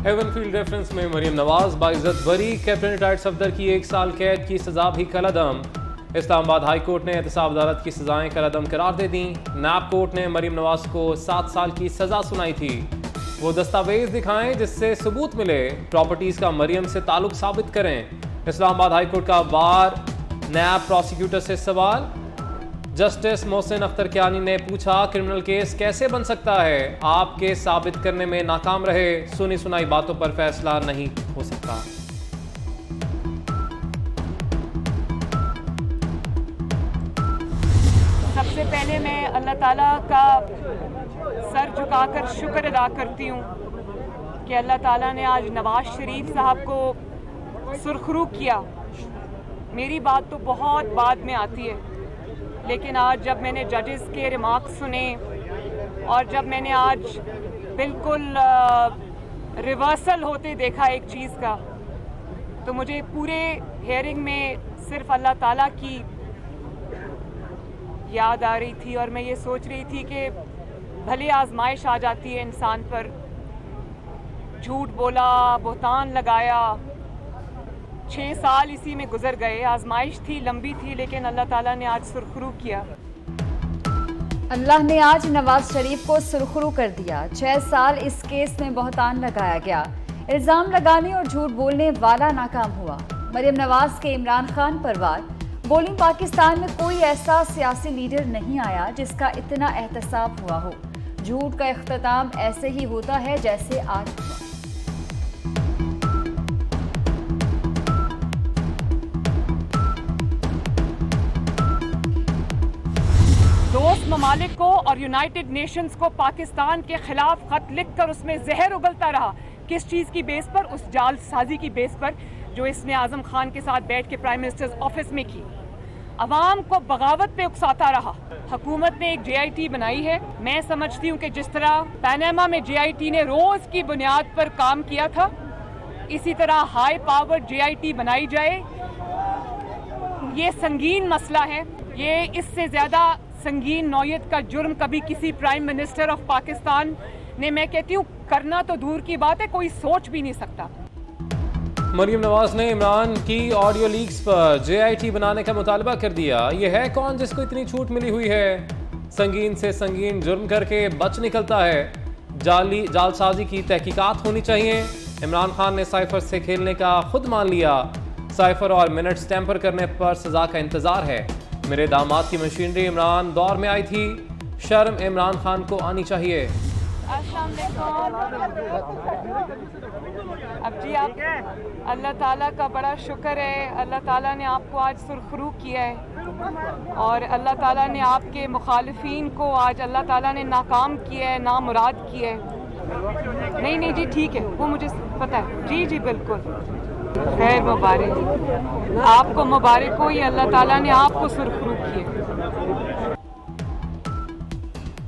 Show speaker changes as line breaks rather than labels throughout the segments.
Avenfield reference में मरीम नवाज बाइज्जत बरी। Captain retired Safdar की 1 साल कैद की सजा भी कलअदम। इस्लामाबाद हाई कोर्ट ने एहतसाब अदालत की सजाएं कलअदम करार दे दी। नैब कोर्ट ने मरीम नवाज को 7 साल की सजा सुनाई थी। वो दस्तावेज दिखाएं जिससे सबूत मिले, प्रॉपर्टीज का मरियम से ताल्लुक साबित करें। इस्लामाबाद हाई कोर्ट का बार नैब प्रोसिक्यूटर से सवाल। जस्टिस मोहसिन अख्तर कियानी ने पूछा, क्रिमिनल केस कैसे बन सकता है? आप केस साबित करने में नाकाम रहे, सुनी सुनाई बातों पर फैसला नहीं हो सकता।
सबसे पहले मैं अल्लाह ताला का सर झुकाकर शुक्र अदा करती हूँ कि अल्लाह ताला ने आज नवाज शरीफ साहब को सुरखरू किया। मेरी बात तो बहुत बाद में आती है, लेकिन आज जब मैंने जजेस के रिमार्क्स सुने और जब मैंने आज बिल्कुल रिवर्सल होते देखा एक चीज़ का, तो मुझे पूरे हेयरिंग में सिर्फ अल्लाह ताला की याद आ रही थी। और मैं ये सोच रही थी कि भले आजमाइश आ जाती है इंसान पर, झूठ बोला, बुहतान लगाया, 6 साल इसी में गुजर गए। आजमाइश थी, लंबी थी, लेकिन अल्लाह ताला ने आज सुरखरू किया।
अल्लाह ने आज नवाज शरीफ को सुरखरू कर दिया। 6 साल इस केस में बुहतान लगाया गया। इल्ज़ाम लगाने और झूठ बोलने वाला नाकाम हुआ। मरीम नवाज के इमरान खान पर वार। बोलिंग पाकिस्तान में कोई ऐसा सियासी लीडर नहीं आया जिसका इतना एहतसाब हुआ हो। झूठ का इख्तिताम ऐसे ही होता है जैसे आज हुआ।
दोस्त ममालिक को और यूनाइटेड नेशंस को पाकिस्तान के खिलाफ खत लिखकर उसमें जहर उगलता रहा। किस चीज़ की बेस पर? उस जालसाजी की बेस पर जो इसने आजम खान के साथ बैठ के प्राइम मिनिस्टर्स ऑफिस में की। अवाम को बगावत पे उकसाता रहा। हुकूमत ने एक JIT बनाई है। मैं समझती हूँ कि जिस तरह पनामा में JIT ने रोज की बुनियाद पर काम किया था, इसी तरह हाई पावर JIT बनाई जाए। ये संगीन मसला है। ये इससे ज्यादा संगीन नौयत का जुर्म कभी किसी प्राइम मिनिस्टर ऑफ पाकिस्तान ने, मैं कहती हूँ, करना तो दूर की बात है, कोई सोच भी नहीं सकता।
मरीम नवाज ने इमरान की ऑडियो लीक्स पर JIT बनाने का मुतालबा कर दिया। यह है कौन जिसको इतनी छूट मिली हुई है? संगीन से संगीन जुर्म करके बच निकलता है। जालसाजी की तहकीकात होनी चाहिए। इमरान खान ने साइफर से खेलने का खुद मान लिया। साइफर और मिनट्स टैंपर करने पर सजा का इंतजार है। मेरे दामाद की मशीनरी इमरान दौर में आई थी, शर्म इमरान खान को आनी चाहिए।
अब जी आप, अल्लाह ताला का बड़ा शुक्र है, अल्लाह ताला ने आपको आज सुरखरू किया है और अल्लाह ताला ने आपके मुखालिफिन को आज अल्लाह ताला ने नाकाम किया है, नामुराद किया है। नहीं जी ठीक है, वो मुझे पता है। जी बिल्कुल, खैर मुबारक, आपको मुबारक हो। ये अल्लाह ताला ने आपको सुरखरू किया।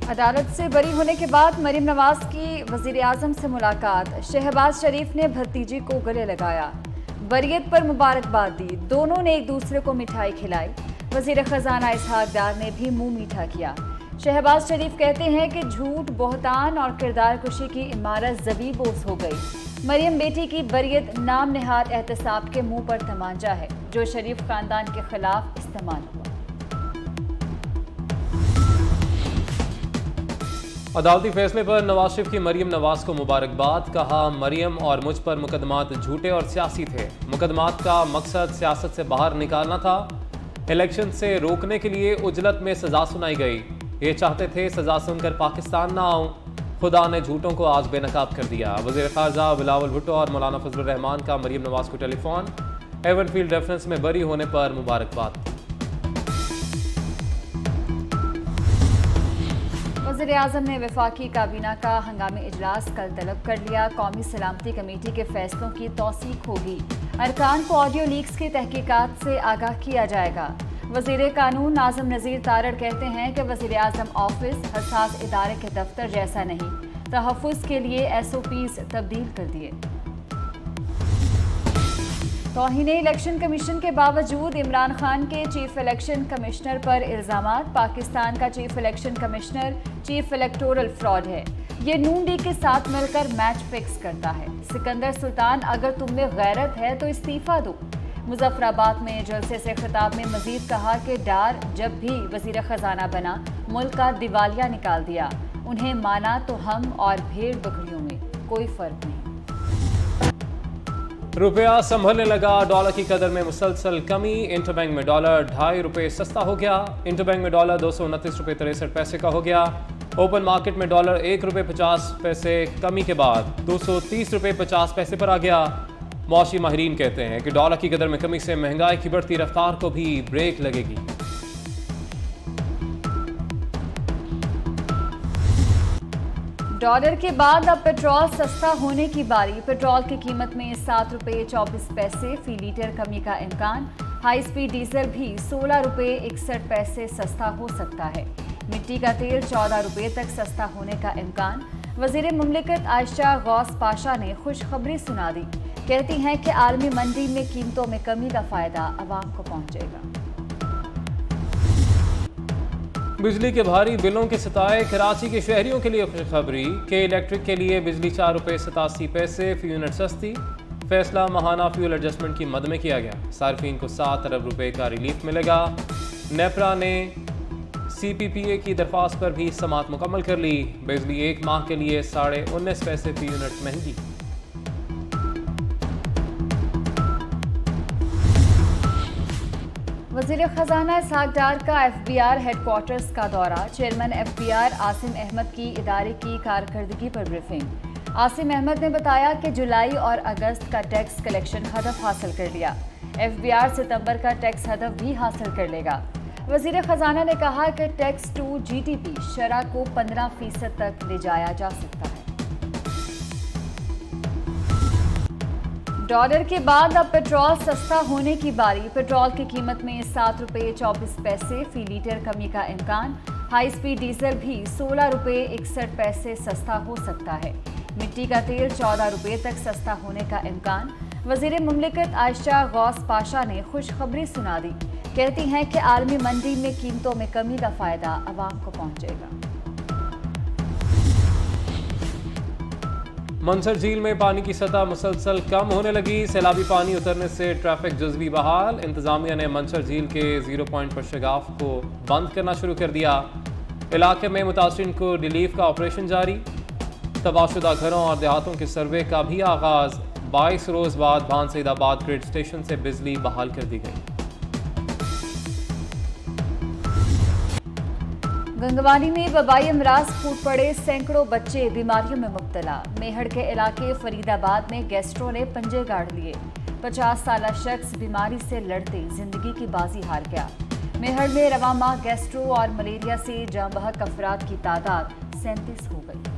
अदालत से बरी होने के बाद मरीम नवाज की वज़ीर आज़म से मुलाकात। शहबाज शरीफ ने भतीजी को गले लगाया, बरियत पर मुबारकबाद दी। दोनों ने एक दूसरे को मिठाई खिलाई। वज़ीर ख़जाना इसहाक डार ने भी मुंह मीठा किया। शहबाज शरीफ कहते हैं कि झूठ, बुहतान और किरदार कुशी की इमारत ज़बीबोस हो गई। मरियम बेटी की बरियत नाम निहाद एहतसाब के मुंह पर तमांचा है जो शरीफ खानदान के खिलाफ इस्तेमाल हुआ।
अदालती फैसले पर नवाज शरीफ की मरीम नवाज को मुबारकबाद। कहा, मरीम और मुझ पर मुकदमात झूठे और सियासी थे। मुकदमात का मकसद सियासत से बाहर निकालना था। इलेक्शन से रोकने के लिए उजलत में सजा सुनाई गई। ये चाहते थे सजा सुनकर पाकिस्तान ना आऊं। खुदा ने झूठों को आज बेनकाब कर दिया। वज़ीर ख़ारजा बिलावल भुट्टो और मौलाना फजलुर रहमान का मरीम नवाज को टेलीफोन। एवनफील्ड रेफरेंस में बरी होने पर मुबारकबाद।
वज़ीर आज़म ने वफाकी काबीना का हंगामी इजलास कल तलब कर लिया। कौमी सलामती कमेटी के फैसलों की तौसीक होगी। अरकान को ऑडियो लीक्स की तहकीकात से आगाह किया जाएगा। वज़ीर कानून नाज़िम नज़ीर तारड़ कहते हैं कि वज़ीर आज़म ऑफिस हसास इदारे के दफ्तर जैसा नहीं, तहफ़्फ़ुज़ के लिए SOPs तब्दील कर दिए। तौहीन इलेक्शन कमीशन के बावजूद इमरान खान के चीफ इलेक्शन कमिश्नर पर इल्ज़ामात। पाकिस्तान का chief election commissioner chief electoral fraud है। ये नून लीग के साथ मिलकर मैच फिक्स करता है। सिकंदर सुल्तान, अगर तुम में गैरत है तो इस्तीफा दो। मुजफ्फराबाद में जलसे से खिताब में मजीद कहा कि डार जब भी वजीर खजाना बना मुल्क का दिवालिया निकाल दिया। उन्हें माना तो हम और भेड़ बकरियों में कोई फर्क नहीं।
रुपया संभलने लगा, डॉलर की कदर में मुसलसल कमी। इंटरबैंक में डॉलर 2.5 रुपये सस्ता हो गया। इंटरबैंक में डॉलर 229 रुपये 63 पैसे का हो गया। ओपन मार्केट में डॉलर 1 रुपये 50 पैसे कमी के बाद 230 रुपये 50 पैसे पर आ गया। मौशी माहिरीन कहते हैं कि डॉलर की कदर में कमी से महंगाई की बढ़ती रफ्तार को भी ब्रेक लगेगी।
डॉलर के बाद अब पेट्रोल सस्ता होने की बारी। पेट्रोल की कीमत में 7 रुपये 24 पैसे फी लीटर कमी का इम्कान। हाई स्पीड डीजल भी 16 रुपये 61 पैसे सस्ता हो सकता है। मिट्टी का तेल 14 रुपये तक सस्ता होने का इम्कान। वजीर मुमलिकत आयशा गौस पाशा ने खुशखबरी सुना दी। कहती हैं कि आलमी मंडी में कीमतों में कमी का फायदा आवाम को पहुंचेगा।
बिजली के भारी बिलों के सताए कराची के शहरियों के लिए खुशखबरी के इलेक्ट्रिक के लिए बिजली 4 रुपये 87 पैसे फी यूनिट सस्ती। फैसला माहाना फ्यूल एडजस्टमेंट की मद में किया गया। सार्फिन को 7 अरब रुपए का रिलीफ मिलेगा। नेपरा ने CPPA की दरख्वास्त पर भी समाअत मुकम्मल कर ली। बिजली 1 माह के लिए 19.5 पैसे फी यूनिट महंगी।
वजीर खजाना इसहाक डार का FBR हेडक्वार्टर्स का दौरा। चेयरमैन FBR आसिम अहमद की इदारे की कारकर्दगी पर ब्रीफिंग। आसिम अहमद ने बताया कि जुलाई और अगस्त का टैक्स कलेक्शन हदफ हासिल कर लिया। FBR सितंबर का टैक्स हदफ भी हासिल कर लेगा। वजीर खजाना ने कहा कि टैक्स टू GDP शरह को 15% तक ले जाया जा सकता है। डॉलर के बाद अब पेट्रोल सस्ता होने की बारी। पेट्रोल की कीमत में 7 रुपये 24 पैसे फी लीटर कमी का इम्कान। हाई स्पीड डीजल भी 16 रुपये 61 पैसे सस्ता हो सकता है। मिट्टी का तेल 14 रुपये तक सस्ता होने का इम्कान। वजीर मुमलिकत आयशा गौस पाशा ने खुशखबरी सुना दी। कहती हैं कि आलमी मंडी में कीमतों में कमी का फायदा आवाम को पहुंचेगा।
मंसर झील में पानी की सतह मुसलसल कम होने लगी। सैलाबी पानी उतरने से ट्रैफिक जुज़वी बहाल। इंतजामिया ने मंसर झील के 0 पॉइंट पर शगाफ को बंद करना शुरू कर दिया। इलाके में मुतासरीन को रिलीफ का ऑपरेशन जारी। तबाहशुदा घरों और देहातों के सर्वे का भी आगाज। 22 रोज बाद भान सईदाबाद ग्रिड स्टेशन से बिजली बहाल कर दी गई।
गंगवानी में वबाई अमराज फूट पड़े, सैकड़ों बच्चे बीमारियों में मुब्तला। मेहड़ के इलाके फरीदाबाद में गैस्ट्रो ने पंजे गाड़ लिए। 50 साला शख्स बीमारी से लड़ते जिंदगी की बाजी हार गया। मेहड़ में रवा माह गैस्ट्रो और मलेरिया से जाँ बहक अफराद की तादाद 37 हो गई।